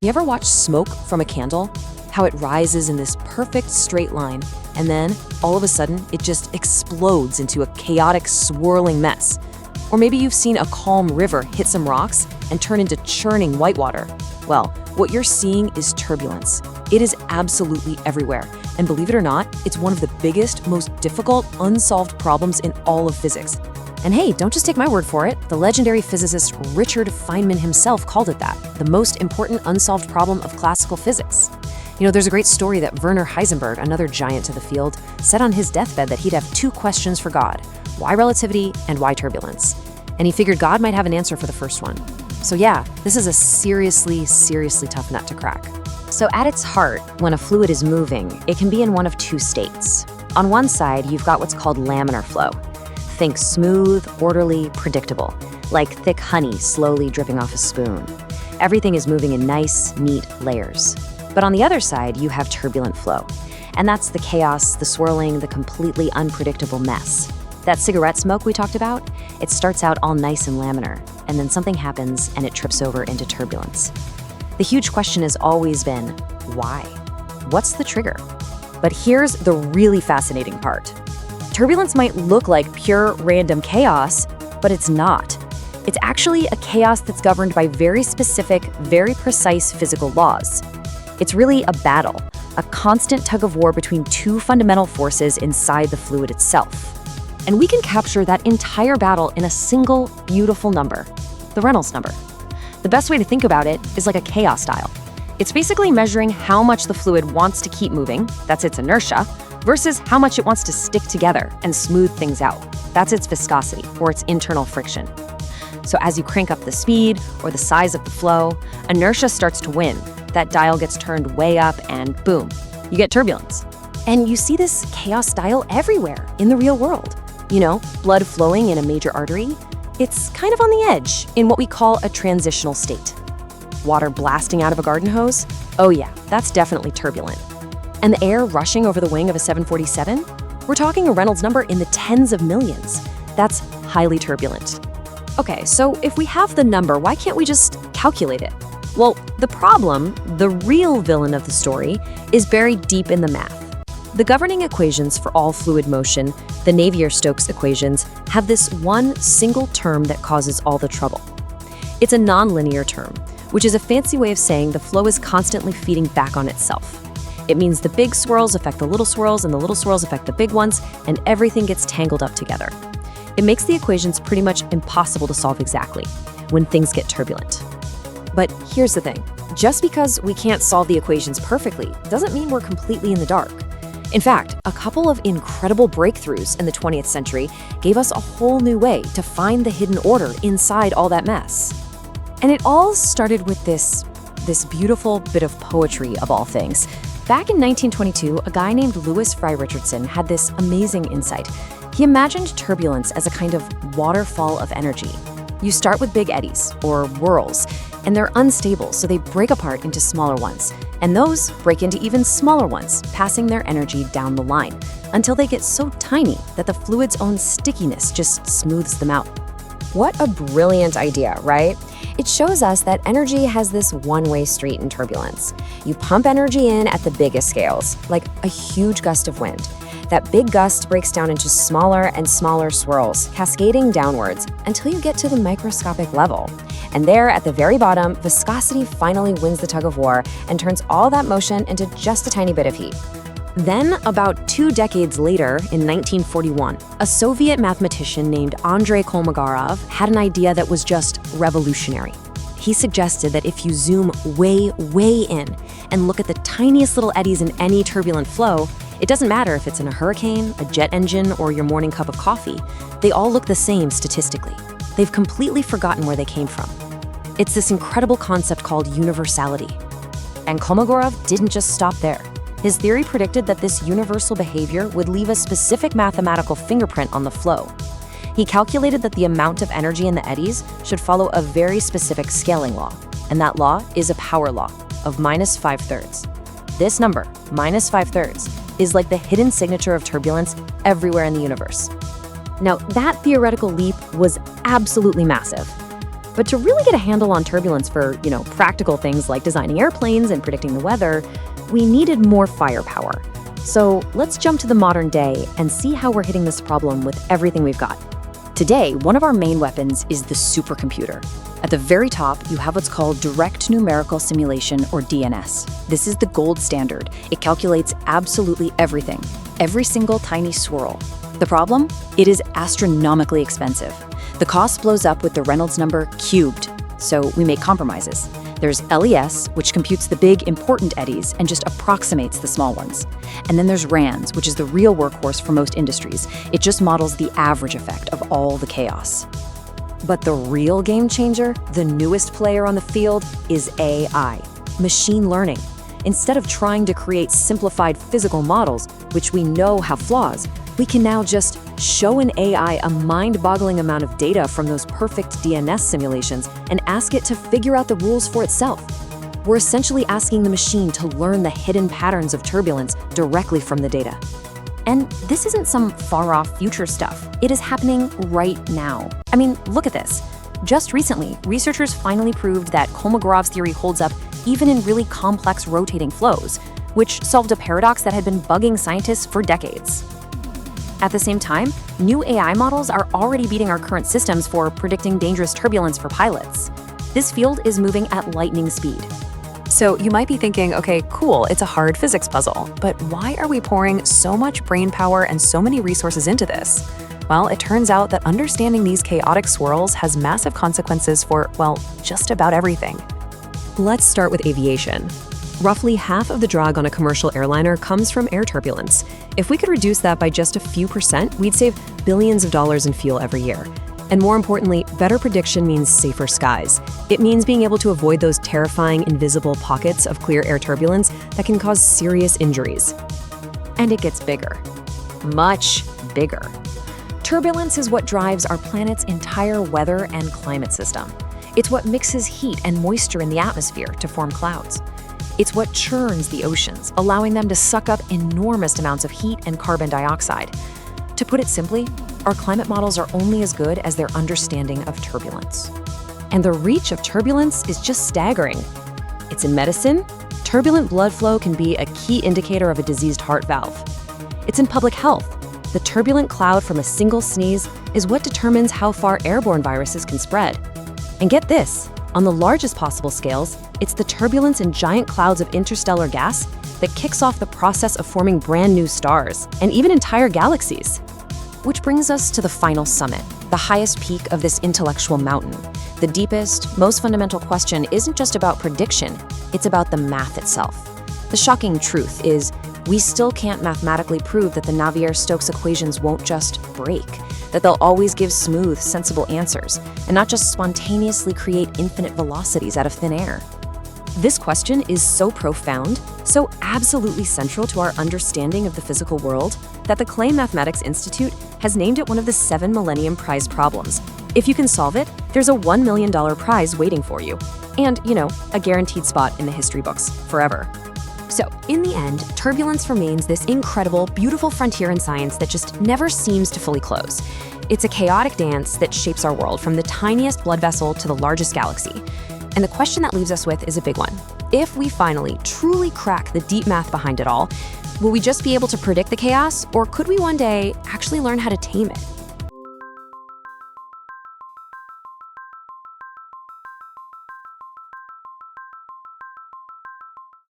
You ever watch smoke from a candle? How it rises in this perfect straight line, and then, all of a sudden, it just explodes into a chaotic, swirling mess. Or maybe you've seen a calm river hit some rocks and turn into churning whitewater. Well, what you're seeing is turbulence. It is absolutely everywhere. And believe it or not, it's one of the biggest, most difficult, unsolved problems in all of physics. And hey, don't just take my word for it. The legendary physicist Richard Feynman himself called it that, the most important unsolved problem of classical physics. You know, there's a great story that Werner Heisenberg, another giant to the field, said on his deathbed that he'd have two questions for God: why relativity and why turbulence? And he figured God might have an answer for the first one. So yeah, this is a seriously, seriously tough nut to crack. So at its heart, when a fluid is moving, it can be in one of two states. On one side, you've got what's called laminar flow. Think smooth, orderly, predictable, like thick honey slowly dripping off a spoon. Everything is moving in nice, neat layers. But on the other side, you have turbulent flow. And that's the chaos, the swirling, the completely unpredictable mess. That cigarette smoke we talked about, it starts out all nice and laminar, and then something happens and it trips over into turbulence. The huge question has always been, why? What's the trigger? But here's the really fascinating part. Turbulence might look like pure random chaos, but it's not. It's actually a chaos that's governed by very specific, very precise physical laws. It's really a battle, a constant tug of war between two fundamental forces inside the fluid itself. And we can capture that entire battle in a single, beautiful number, the Reynolds number. The best way to think about it is like a chaos dial. It's basically measuring how much the fluid wants to keep moving, that's its inertia, versus how much it wants to stick together and smooth things out. That's its viscosity, or its internal friction. So as you crank up the speed or the size of the flow, inertia starts to win. That dial gets turned way up and boom, you get turbulence. And you see this chaos dial everywhere in the real world. You know, blood flowing in a major artery. It's kind of on the edge in what we call a transitional state. Water blasting out of a garden hose? Oh yeah, that's definitely turbulent. And the air rushing over the wing of a 747? We're talking a Reynolds number in the tens of millions. That's highly turbulent. Okay, so if we have the number, why can't we just calculate it? Well, the problem, the real villain of the story, is buried deep in the math. The governing equations for all fluid motion, the Navier-Stokes equations, have this one single term that causes all the trouble. It's a nonlinear term, which is a fancy way of saying the flow is constantly feeding back on itself. It means the big swirls affect the little swirls, and the little swirls affect the big ones, and everything gets tangled up together. It makes the equations pretty much impossible to solve exactly when things get turbulent. But here's the thing. Just because we can't solve the equations perfectly doesn't mean we're completely in the dark. In fact, a couple of incredible breakthroughs in the 20th century gave us a whole new way to find the hidden order inside all that mess. And it all started with this beautiful bit of poetry of all things. Back in 1922, a guy named Louis Fry Richardson had this amazing insight. He imagined turbulence as a kind of waterfall of energy. You start with big eddies, or whirls, and they're unstable, so they break apart into smaller ones. And those break into even smaller ones, passing their energy down the line, until they get so tiny that the fluid's own stickiness just smooths them out. What a brilliant idea, right? It shows us that energy has this one-way street in turbulence. You pump energy in at the biggest scales, like a huge gust of wind. That big gust breaks down into smaller and smaller swirls, cascading downwards until you get to the microscopic level. And there, at the very bottom, viscosity finally wins the tug of war and turns all that motion into just a tiny bit of heat. Then, about 2 decades later, in 1941, a Soviet mathematician named Andrei Kolmogorov had an idea that was just revolutionary. He suggested that if you zoom way, way in and look at the tiniest little eddies in any turbulent flow, it doesn't matter if it's in a hurricane, a jet engine, or your morning cup of coffee. They all look the same statistically. They've completely forgotten where they came from. It's this incredible concept called universality. And Kolmogorov didn't just stop there. His theory predicted that this universal behavior would leave a specific mathematical fingerprint on the flow. He calculated that the amount of energy in the eddies should follow a very specific scaling law, and that law is a power law of minus 5/3. This number, minus 5/3, is like the hidden signature of turbulence everywhere in the universe. Now, that theoretical leap was absolutely massive. But to really get a handle on turbulence for, practical things like designing airplanes and predicting the weather, we needed more firepower. So let's jump to the modern day and see how we're hitting this problem with everything we've got. Today, one of our main weapons is the supercomputer. At the very top, you have what's called direct numerical simulation, or DNS. This is the gold standard. It calculates absolutely everything, every single tiny swirl. The problem? It is astronomically expensive. The cost blows up with the Reynolds number cubed, so we make compromises. There's LES, which computes the big, important eddies and just approximates the small ones. And then there's RANS, which is the real workhorse for most industries. It just models the average effect of all the chaos. But the real game changer, the newest player on the field, is AI, machine learning. Instead of trying to create simplified physical models, which we know have flaws, we can now just show an AI a mind-boggling amount of data from those perfect DNS simulations and ask it to figure out the rules for itself. We're essentially asking the machine to learn the hidden patterns of turbulence directly from the data. And this isn't some far-off future stuff. It is happening right now. I mean, look at this. Just recently, researchers finally proved that Kolmogorov's theory holds up even in really complex rotating flows, which solved a paradox that had been bugging scientists for decades. At the same time, new AI models are already beating our current systems for predicting dangerous turbulence for pilots. This field is moving at lightning speed. So you might be thinking, okay, cool, it's a hard physics puzzle, but why are we pouring so much brain power and so many resources into this? Well, it turns out that understanding these chaotic swirls has massive consequences for, well, just about everything. Let's start with aviation. Roughly half of the drag on a commercial airliner comes from air turbulence. If we could reduce that by just a few percent, we'd save billions of dollars in fuel every year. And more importantly, better prediction means safer skies. It means being able to avoid those terrifying, invisible pockets of clear air turbulence that can cause serious injuries. And it gets bigger. Much bigger. Turbulence is what drives our planet's entire weather and climate system. It's what mixes heat and moisture in the atmosphere to form clouds. It's what churns the oceans, allowing them to suck up enormous amounts of heat and carbon dioxide. To put it simply, our climate models are only as good as their understanding of turbulence. And the reach of turbulence is just staggering. It's in medicine. Turbulent blood flow can be a key indicator of a diseased heart valve. It's in public health. The turbulent cloud from a single sneeze is what determines how far airborne viruses can spread. And get this, on the largest possible scales, it's the turbulence in giant clouds of interstellar gas that kicks off the process of forming brand new stars and even entire galaxies. Which brings us to the final summit, the highest peak of this intellectual mountain. The deepest, most fundamental question isn't just about prediction, it's about the math itself. The shocking truth is, we still can't mathematically prove that the Navier-Stokes equations won't just break, that they'll always give smooth, sensible answers, and not just spontaneously create infinite velocities out of thin air. This question is so profound, so absolutely central to our understanding of the physical world, that the Clay Mathematics Institute has named it one of the 7 Millennium Prize problems. If you can solve it, there's a $1 million prize waiting for you. And, a guaranteed spot in the history books, forever. So, in the end, turbulence remains this incredible, beautiful frontier in science that just never seems to fully close. It's a chaotic dance that shapes our world, from the tiniest blood vessel to the largest galaxy. And the question that leaves us with is a big one. If we finally, truly crack the deep math behind it all, will we just be able to predict the chaos, or could we one day actually learn how to tame it?